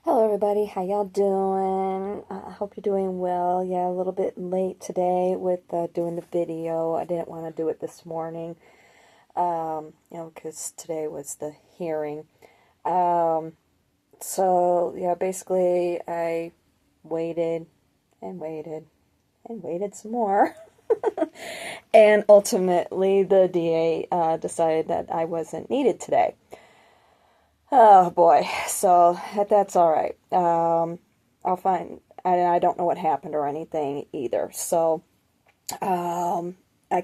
Hello everybody, how y'all doing? I hope you're doing well. Yeah, a little bit late today with doing the video. I didn't want to do it this morning, because today was the hearing. Um, so, yeah, basically I waited and waited and waited some more. And ultimately the DA decided that I wasn't needed today. Oh boy, so that's all right. I'll find. I don't know what happened or anything either. So I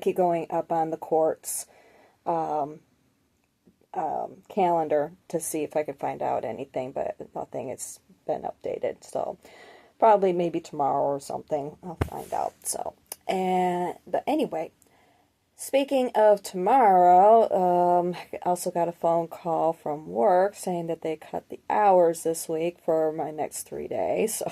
keep going up on the court's calendar to see if I could find out anything, but nothing has been updated. So probably maybe tomorrow or something I'll find out. So but anyway, speaking of tomorrow, I also got a phone call from work saying that they cut the hours this week for my next 3 days. So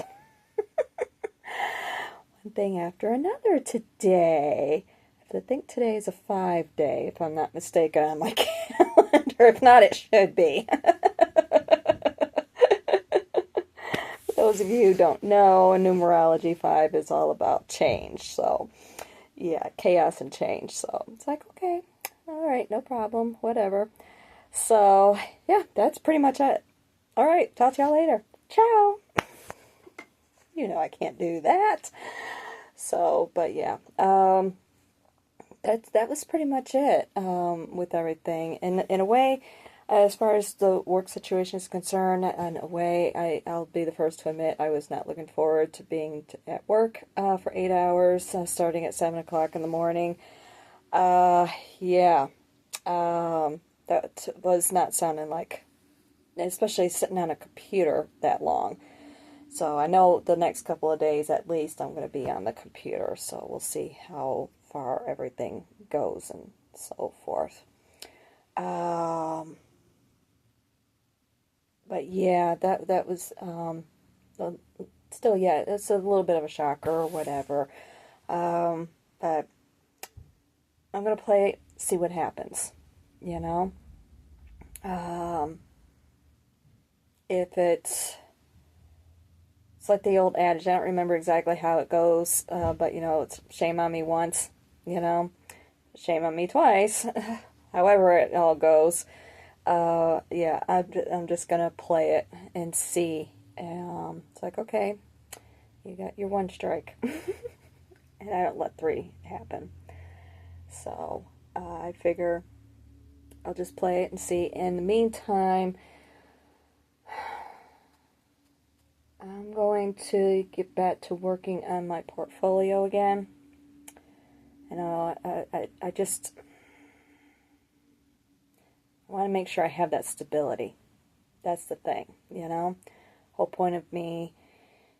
one thing after another today. I think today is a 5 day, if I'm not mistaken, on my calendar. If not, it should be. For those of you who don't know, in numerology, 5 is all about change. So, yeah, chaos and change. So it's like, okay, all right, no problem, whatever. So, yeah, that's pretty much it. All right, talk to y'all later. Ciao. You know I can't do that. So, but yeah, that was pretty much it with everything. And in a way, as far as the work situation is concerned, in a way, I'll be the first to admit I was not looking forward to being at work for 8 hours, starting at 7 o'clock in the morning. Yeah, that was not sounding like, especially sitting on a computer that long. So I know the next couple of days at least I'm going to be on the computer, so we'll see how far everything goes and so forth. Um, but yeah, that was still, yeah, it's a little bit of a shocker or whatever. But I'm going to play it, see what happens, you know? Um, if it's like the old adage, I don't remember exactly how it goes, but it's shame on me once, you know? Shame on me twice. However it all goes. Yeah, I'm just gonna play it and see. It's like, okay, you got your one strike. And I don't let three happen. So, I figure I'll just play it and see. In the meantime, I'm going to get back to working on my portfolio again. I just want to make sure I have that stability. That's the thing, you know? Whole point of me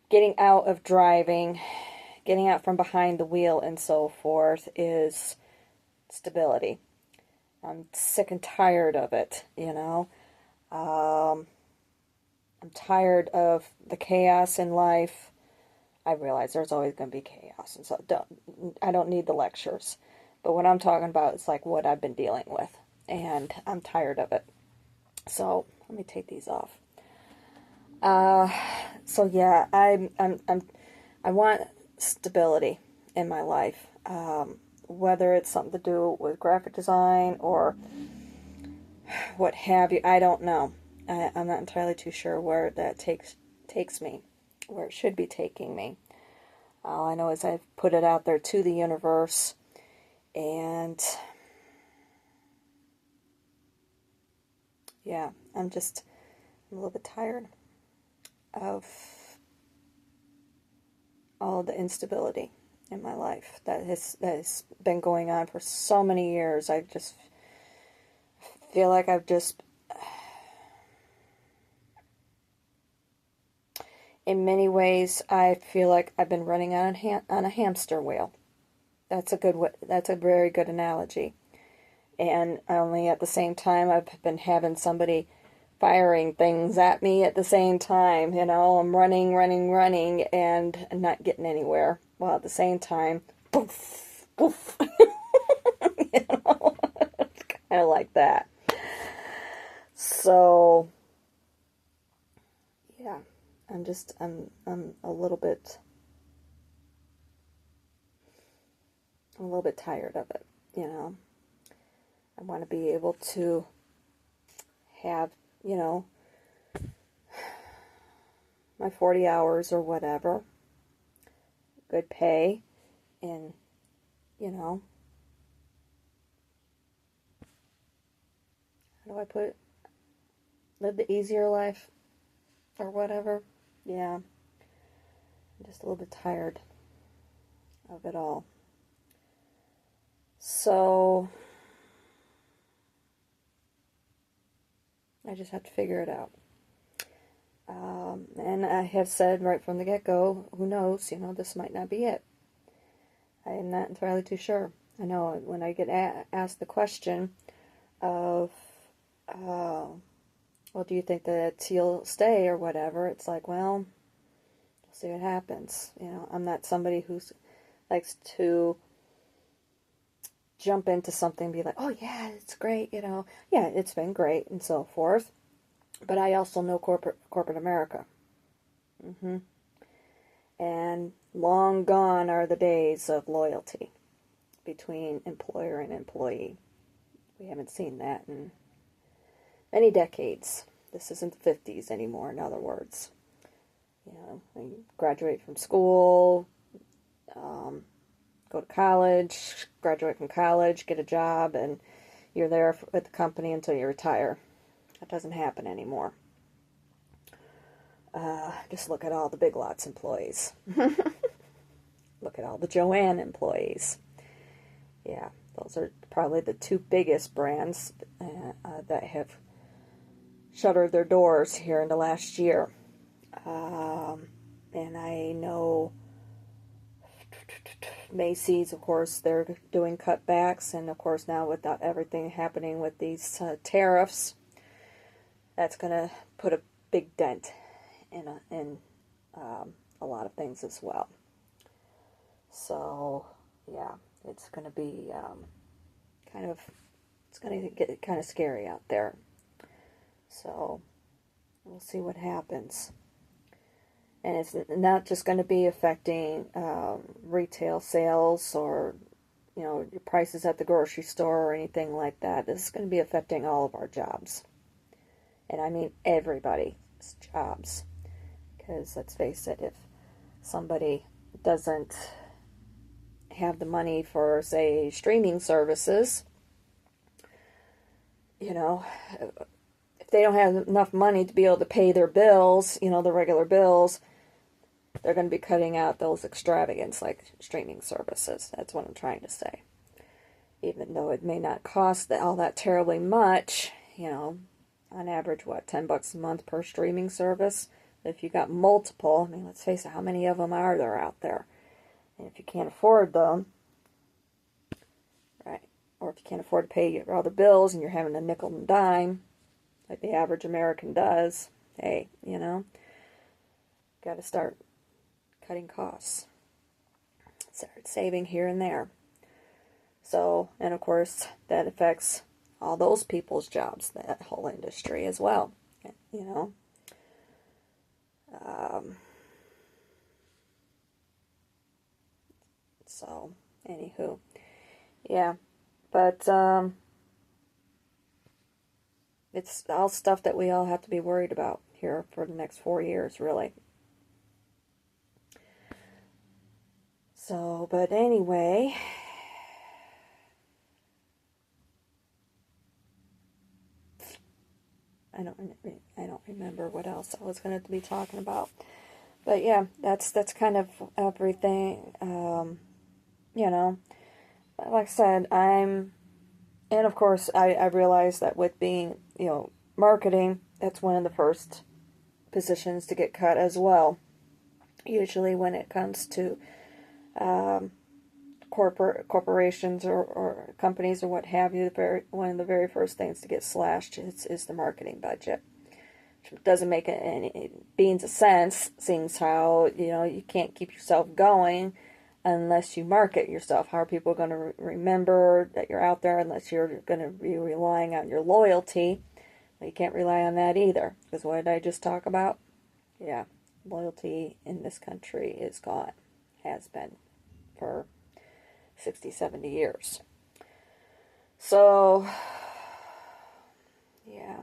getting out of driving, getting out from behind the wheel and so forth is stability. I'm sick and tired of it, you know? I'm tired of the chaos in life. I realize there's always going to be chaos, and so I don't need the lectures. But what I'm talking about is like what I've been dealing with, and I'm tired of it. So let me take these off. So yeah, I want stability in my life. Whether it's something to do with graphic design or what have you, I don't know. I'm not entirely too sure where that takes me, where it should be taking me. All I know is I've put it out there to the universe, and yeah, I'm a little bit tired of all the instability in my life that has been going on for so many years. I just feel like in many ways, I feel like I've been running on a hamster wheel. That's a very good analogy. And only at the same time, I've been having somebody firing things at me at the same time. I'm running, running, running, and not getting anywhere. While at the same time, poof, poof. It's kind of like that. So, yeah, I'm a little bit tired of it, you know. I want to be able to have, you know, my 40 hours or whatever, good pay, and, you know, how do I put it? Live the easier life or whatever. Yeah, I'm just a little bit tired of it all. So, I just have to figure it out. And I have said right from the get-go, who knows, you know, this might not be it. I am not entirely too sure. I know when I get asked the question of, well, do you think that you'll stay or whatever, it's like, well, we'll see what happens. You know, I'm not somebody who likes to jump into something and be like, oh yeah, it's great, you know. Yeah, it's been great and so forth. But I also know corporate America. And long gone are the days of loyalty between employer and employee. We haven't seen that in many decades. This isn't the 50s anymore, in other words. You know, when you graduate from school, go to college, graduate from college, get a job, and you're there with the company until you retire. That doesn't happen anymore. Just look at all the Big Lots employees. Look at all the Joann employees. Yeah, those are probably the two biggest brands that have shuttered their doors here in the last year. And I know Macy's, of course, they're doing cutbacks, and of course now with everything happening with these tariffs, that's going to put a big dent in a lot of things as well. So, yeah, it's going to be it's going to get kind of scary out there. So, we'll see what happens. And it's not just going to be affecting retail sales or, you know, your prices at the grocery store or anything like that. This is going to be affecting all of our jobs. And I mean everybody's jobs. Because let's face it, if somebody doesn't have the money for, say, streaming services, you know, if they don't have enough money to be able to pay their bills, you know, the regular bills, they're going to be cutting out those extravagance like streaming services. That's what I'm trying to say. Even though it may not cost all that terribly much, you know, on average, what, $10 a month per streaming service? If you got multiple, I mean, let's face it, how many of them are there out there? And if you can't afford them, right, or if you can't afford to pay your other bills and you're having a nickel and dime, like the average American does, hey, you know, got to start cutting costs. Start saving here and there. So, and of course, that affects all those people's jobs, that whole industry as well, you know. So, anywho, yeah, but it's all stuff that we all have to be worried about here for the next 4 years, really. So, but anyway, I don't remember what else I was going to be talking about. But yeah, that's kind of everything. You know, like I said, and of course, I realize that with being, you know, marketing, that's one of the first positions to get cut as well. Usually when it comes to corporations or companies or what have you, one of the very first things to get slashed is the marketing budget. Which doesn't make any beans of sense, seeing how, you know, you can't keep yourself going unless you market yourself. How are people going to remember that you're out there unless you're going to be relying on your loyalty? Well, you can't rely on that either, because what did I just talk about? yeah, loyalty in this country is gone, has been for 60, 70 years. So, yeah.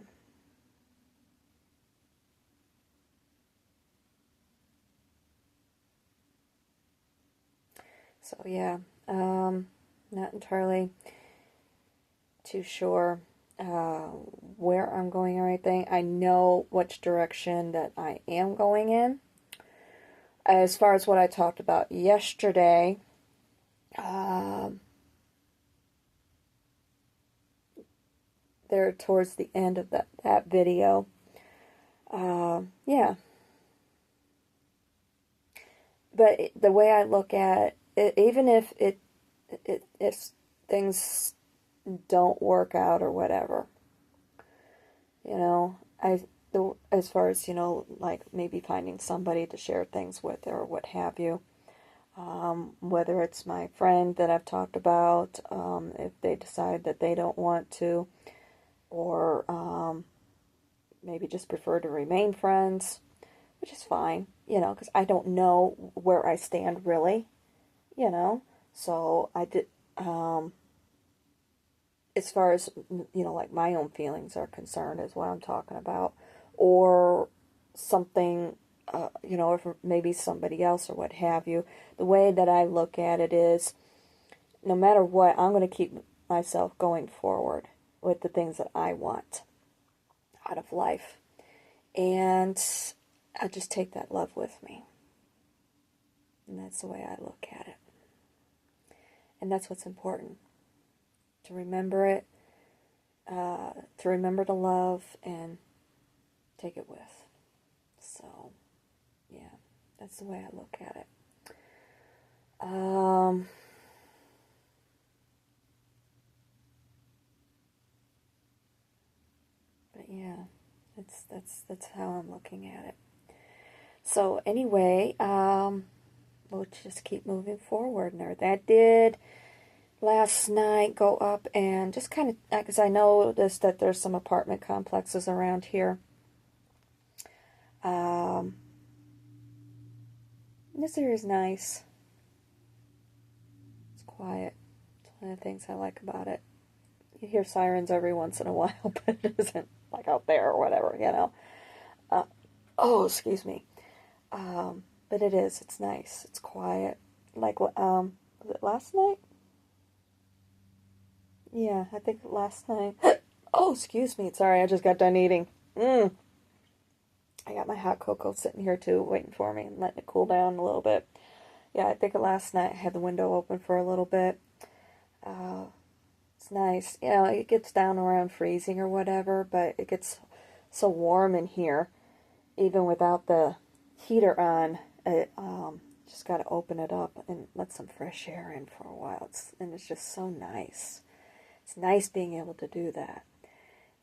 So, yeah, not entirely too sure where I'm going or anything. I know which direction that I am going in. As far as what I talked about yesterday, there towards the end of that video, yeah. But the way I look at it, even if things don't work out or whatever, you know, as far as, like maybe finding somebody to share things with or what have you, whether it's my friend that I've talked about, if they decide that they don't want to, or maybe just prefer to remain friends, which is fine, because I don't know where I stand really, you know. So I did, as far as, like my own feelings are concerned, is what I'm talking about, or something, or maybe somebody else or what have you. The way that I look at it is, no matter what, I'm going to keep myself going forward with the things that I want out of life. And I just take that love with me. And that's the way I look at it. And that's what's important. To remember it, to remember to love and take it with. So, yeah, that's the way I look at it. But yeah, that's how I'm looking at it. So anyway, we'll just keep moving forward. And that did last night go up and just kind of, because I noticed that there's some apartment complexes around here. This area is nice. It's quiet. It's one of the things I like about it. You hear sirens every once in a while, but it isn't like out there or whatever, oh, excuse me. But it is. It's nice. It's quiet. Like, was it last night? Yeah, I think last night. Oh, excuse me. Sorry, I just got done eating. I got my hot cocoa sitting here too, waiting for me and letting it cool down a little bit. Yeah, I think last night I had the window open for a little bit. It's nice. It gets down around freezing or whatever, but it gets so warm in here, even without the heater on. Just got to open it up and let some fresh air in for a while. It's just so nice. It's nice being able to do that.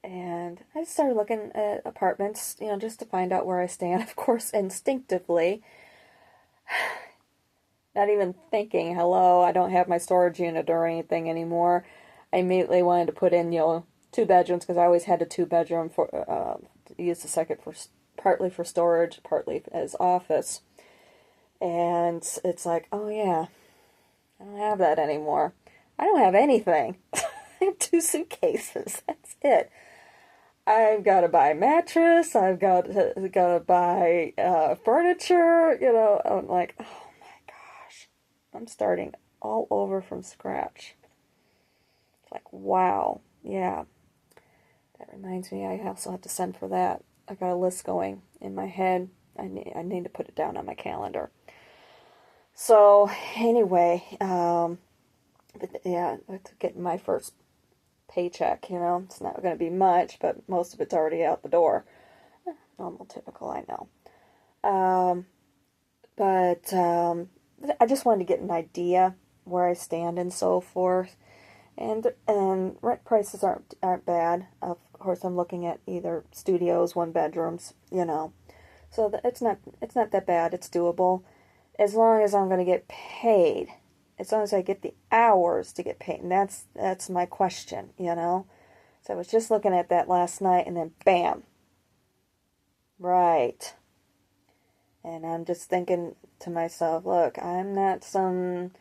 And I just started looking at apartments, just to find out where I stand. Of course, instinctively, not even thinking, hello, I don't have my storage unit or anything anymore. I immediately wanted to put in, 2 bedrooms, because I always had a 2-bedroom for use the second for partly for storage, partly as office. And it's like, oh yeah, I don't have that anymore. I don't have anything. I have 2 suitcases. That's it. I've got to buy a mattress. I've got to buy furniture. I'm like, oh my gosh, I'm starting all over from scratch. It's like, wow, yeah. That reminds me, I also have to send for that. I got a list going in my head. I need to put it down on my calendar. So anyway, but yeah, getting my first paycheck, it's not going to be much, but most of it's already out the door. Normal, typical, I know. But I just wanted to get an idea where I stand and so forth. And rent prices aren't bad. Of course, I'm looking at either studios, 1-bedrooms, So it's not that bad. It's doable, as long as I'm going to get paid. As long as I get the hours to get paid. And that's my question, So I was just looking at that last night, and then bam. Right. And I'm just thinking to myself, look, I'm not some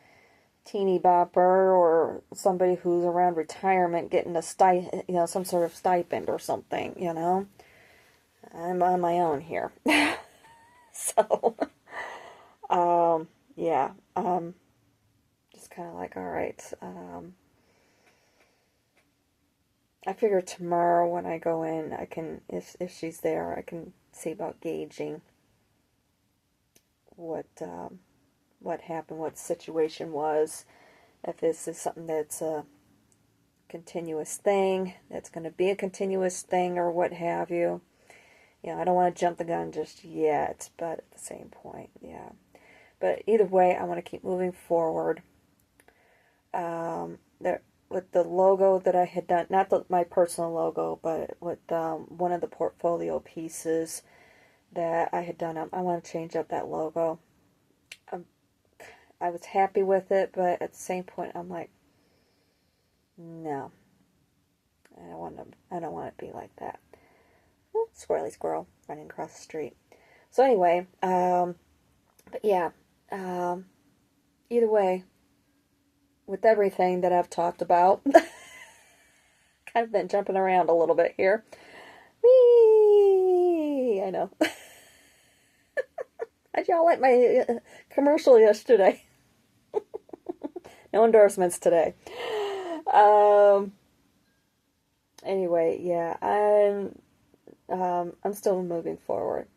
teeny bopper or somebody who's around retirement getting some sort of stipend or something, I'm on my own here. So, yeah, just kind of like, all right, I figure tomorrow when I go in, I can, if she's there, I can see about gauging what happened, what the situation was, if this is something that's a continuous thing, that's going to be a continuous thing or what have you. I don't want to jump the gun just yet, but at the same point, yeah. But either way, I want to keep moving forward. With the logo that I had done, not my personal logo, but with one of the portfolio pieces that I had done, I want to change up that logo. I was happy with it, but at the same point, I'm like, no, I don't want it to be like that. Oh, squirrely squirrel running across the street. So anyway, but yeah, either way, with everything that I've talked about, kind of been jumping around a little bit here. Whee! I know. How'd y'all like my commercial yesterday? No endorsements today. Anyway, yeah, I'm still moving forward.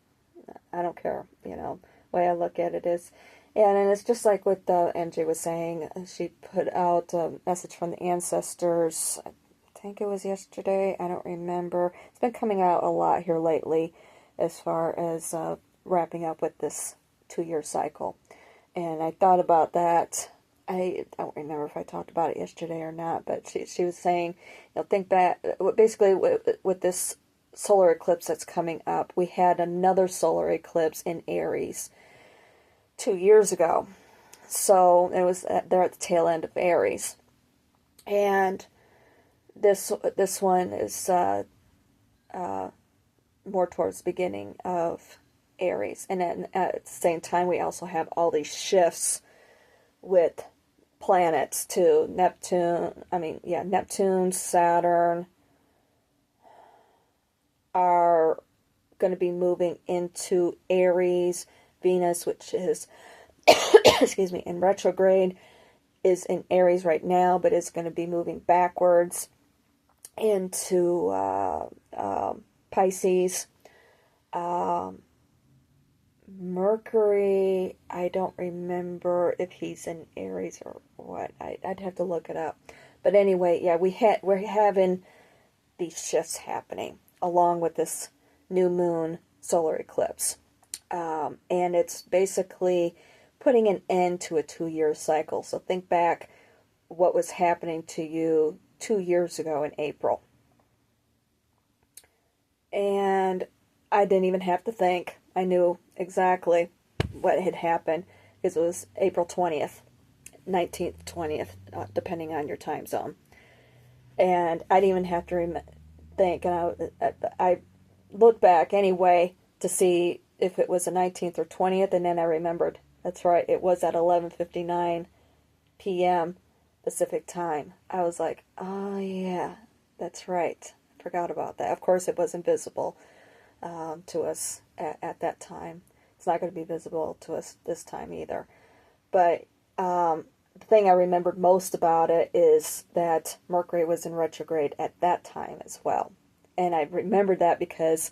I don't care, the way I look at it is, and it's just like what MJ was saying. She put out a message from the ancestors. I think it was yesterday. I don't remember. It's been coming out a lot here lately, as far as wrapping up with this 2-year cycle. And I thought about that. I don't remember if I talked about it yesterday or not, but she was saying, think back. Basically, with this solar eclipse that's coming up, we had another solar eclipse in Aries 2 years ago. So it was they're at the tail end of Aries, and this one is more towards the beginning of Aries, and then at the same time we also have all these shifts with planets too. Neptune, Saturn are going to be moving into Aries. Venus, which is excuse me, in retrograde, is in Aries right now, but is going to be moving backwards into Pisces. Mercury, I don't remember if he's in Aries or what. I'd have to look it up. But anyway, yeah, we're having these shifts happening along with this new moon solar eclipse. And it's basically putting an end to a 2-year cycle. So think back what was happening to you 2 years ago in April. And I didn't even have to think. I knew exactly what had happened because it was April 20th, 19th, 20th, depending on your time zone. And I didn't even have to think. And I looked back anyway to see if it was the 19th or 20th, and then I remembered, that's right, it was at 11:59 p.m. Pacific time. I was like, oh yeah, that's right. I forgot about that. Of course, it wasn't visible to us at that time. It's not going to be visible to us this time either. But the thing I remembered most about it is that Mercury was in retrograde at that time as well. And I remembered that because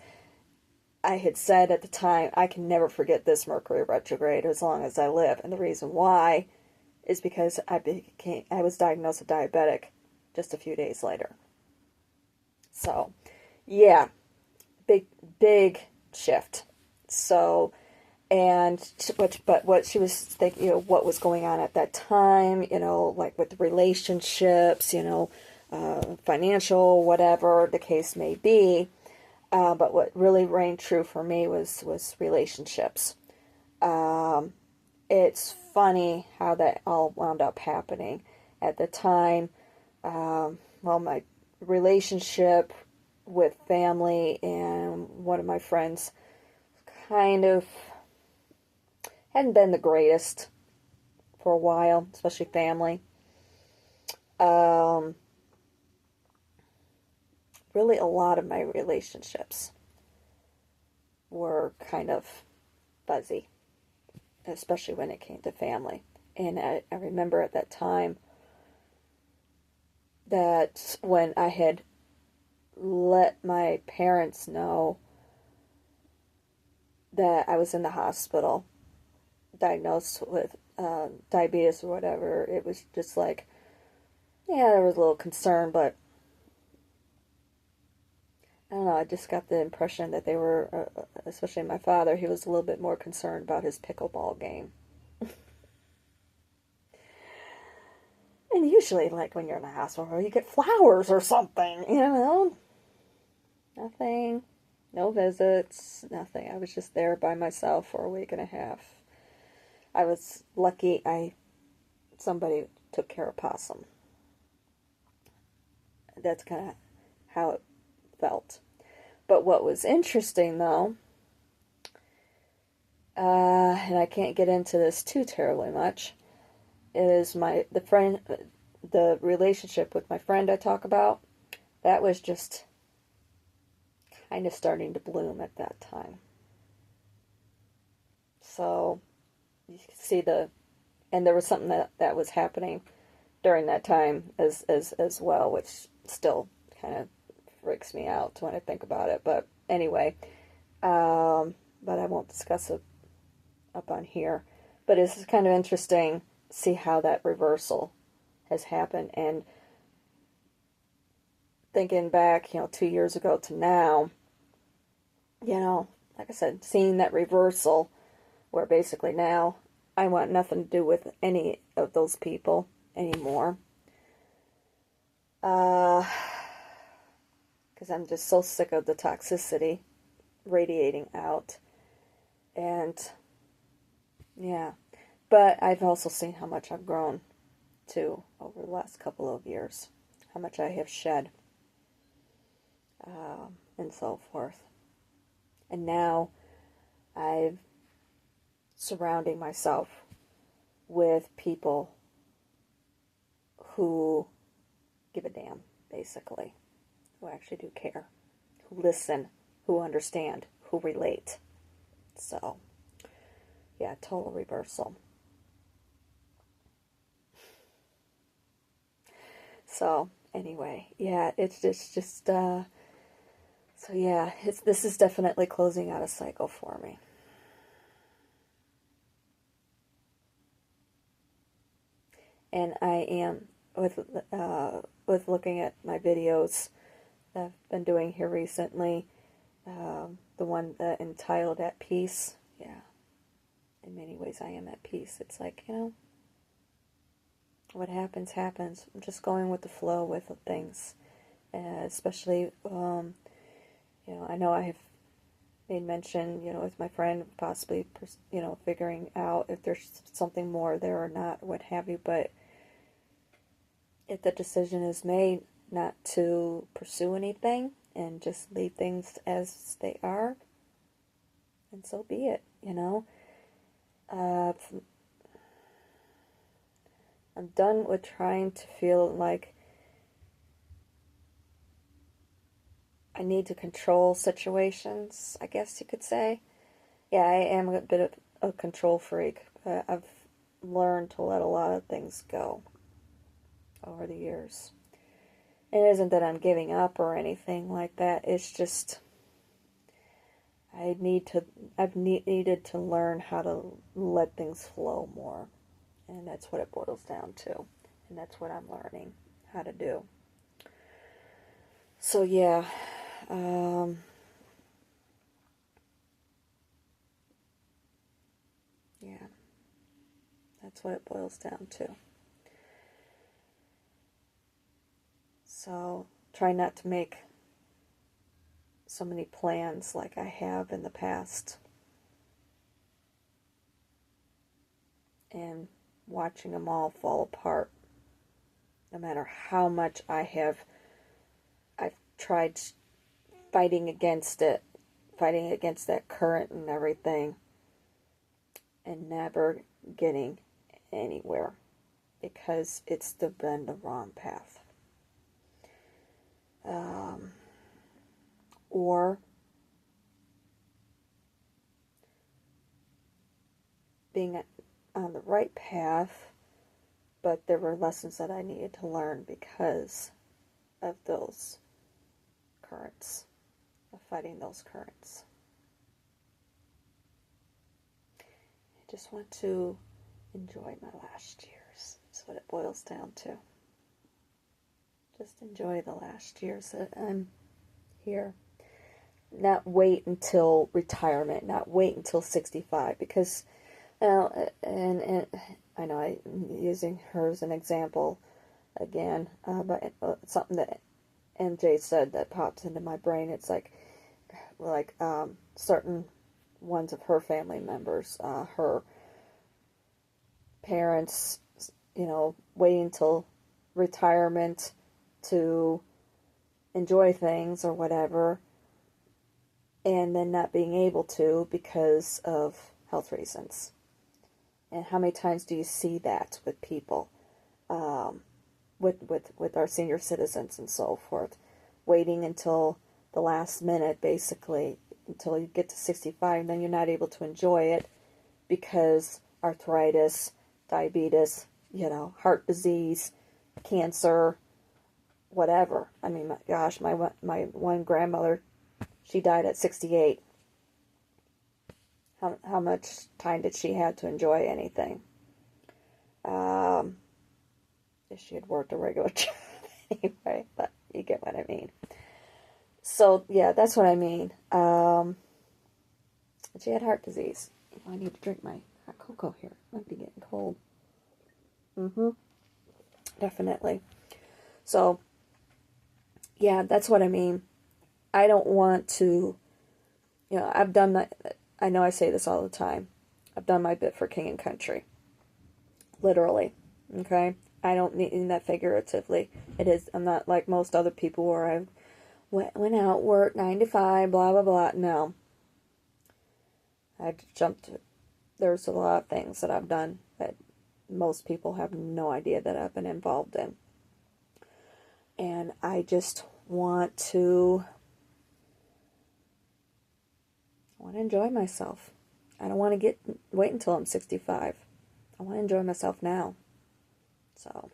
I had said at the time, I can never forget this Mercury retrograde as long as I live. And the reason why is because I was diagnosed a diabetic just a few days later. So, yeah, big shift. So, but what she was thinking, what was going on at that time, like with relationships, financial, whatever the case may be. But what really reigned true for me was relationships. It's funny how that all wound up happening. At the time, my relationship with family and one of my friends kind of hadn't been the greatest for a while, especially family. Um, really, a lot of my relationships were kind of fuzzy, especially when it came to family. And I remember at that time that when I had let my parents know that I was in the hospital, diagnosed with diabetes or whatever, it was just like, yeah, there was a little concern, but I don't know, I just got the impression that they were, especially my father, he was a little bit more concerned about his pickleball game. And usually, like, when you're in the hospital, you get flowers or something, you know? Nothing. No visits, nothing. I was just there by myself for a week and a half. I was lucky somebody took care of Possum. That's kind of how it felt. But what was interesting, though, and I can't get into this too terribly much, is the relationship with my friend I talk about. That was just kind of starting to bloom at that time. So you can see and there was something that was happening during that time as well, which still kind of freaks me out when I think about it. But anyway, but I won't discuss it up on here. But it's kind of interesting to see how that reversal has happened. And thinking back, 2 years ago to now, like I said, seeing that reversal where basically now I want nothing to do with any of those people anymore. Because I'm just so sick of the toxicity radiating out. And yeah, but I've also seen how much I've grown too over the last couple of years, how much I have shed, and so forth. And now I'm surrounding myself with people who give a damn, basically, who actually do care, who listen, who understand, who relate. So, yeah, total reversal. So, anyway, yeah, it's just so yeah, this is definitely closing out a cycle for me. And I am with looking at my videos that I've been doing here recently, the one that entitled At Peace. Yeah, in many ways I am at peace. It's like, what happens happens. I'm just going with the flow with things, especially I know I have made mention, with my friend, possibly, figuring out if there's something more there or not, what have you. But if the decision is made not to pursue anything and just leave things as they are, and so be it, I'm done with trying to feel like I need to control situations, I guess you could say. Yeah, I am a bit of a control freak. I've learned to let a lot of things go over the years. It isn't that I'm giving up or anything like that. It's just I've needed to learn how to let things flow more. And that's what it boils down to. And that's what I'm learning how to do. So yeah, yeah, that's what it boils down to. So try not to make so many plans like I have in the past. And watching them all fall apart. No matter how much I've tried fighting against it, fighting against that current and everything. and never getting anywhere because it's been the wrong path. Or being on the right path, but there were lessons that I needed to learn because of those currents, of fighting those currents. I just want to enjoy my last years. That's what it boils down to. Just enjoy the last years that I'm here. Not wait until retirement, not wait until 65, because, and I know I'm using her as an example again, but something that MJ said that pops into my brain, it's like certain ones of her family members, her parents, waiting until retirement to enjoy things or whatever, and then not being able to because of health reasons. And how many times do you see that with people, with our senior citizens and so forth, waiting until the last minute, basically, until you get to 65, and then you're not able to enjoy it because arthritis, diabetes, heart disease, cancer, whatever. I mean, my gosh, my one grandmother, she died at 68. How much time did she have to enjoy anything? If she had worked a regular job anyway, but you get what I mean. So, yeah, that's what I mean. She had heart disease. I need to drink my hot cocoa here. It might be getting cold. Definitely. So, yeah, that's what I mean. I don't want to, I've done that. I know I say this all the time. I've done my bit for King and Country. Literally. Okay? I don't mean that figuratively. I'm not like most other people where I went out, worked 9 to 5, blah, blah, blah. No. I've jumped. There's a lot of things that I've done that most people have no idea that I've been involved in. And I just want to enjoy myself. I don't want to wait until I'm 65. I want to enjoy myself now. So,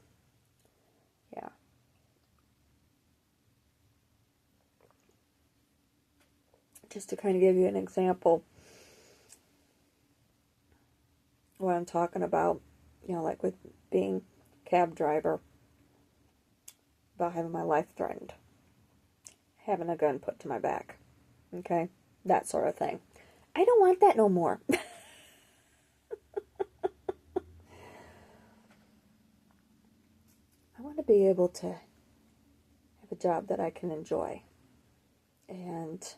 yeah. Just to kind of give you an example, what I'm talking about, like with being a cab driver, about having my life threatened, having a gun put to my back, okay? That sort of thing. I don't want that no more. I want to be able to have a job that I can enjoy and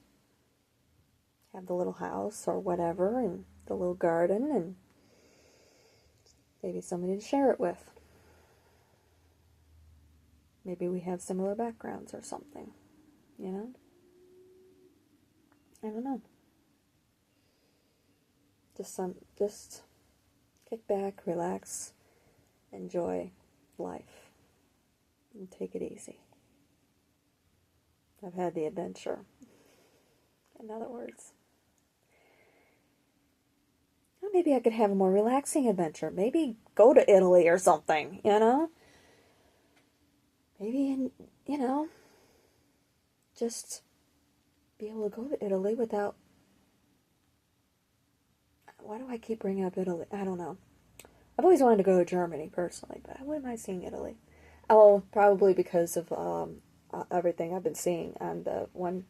have the little house or whatever and the little garden and maybe somebody to share it with. Maybe we have similar backgrounds or something, I don't know. Just kick back, relax, enjoy life, and take it easy. I've had the adventure. In other words, well, maybe I could have a more relaxing adventure. Maybe go to Italy or something, Maybe, just be able to go to Italy without... Why do I keep bringing up Italy? I don't know. I've always wanted to go to Germany, personally, but I wouldn't mind seeing Italy. Oh, probably because of everything I've been seeing on the one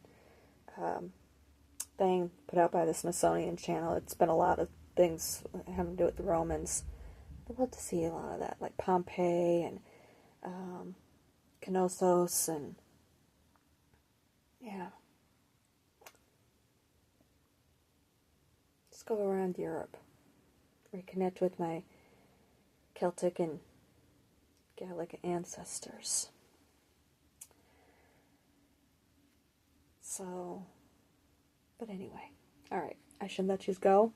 thing put out by the Smithsonian Channel. It's been a lot of things having to do with the Romans. I'd love to see a lot of that, like Pompeii and Knossos and yeah. Just go around Europe. Reconnect with my Celtic and Gaelic ancestors. So, but anyway. Alright, I should let you go.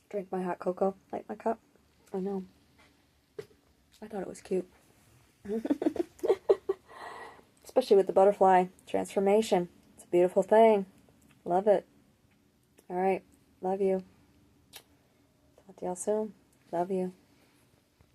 Drink my hot cocoa, light my cup. I know. I thought it was cute. Especially with the butterfly transformation. It's a beautiful thing. Love it. Alright. Love you. Talk to y'all soon. Love you.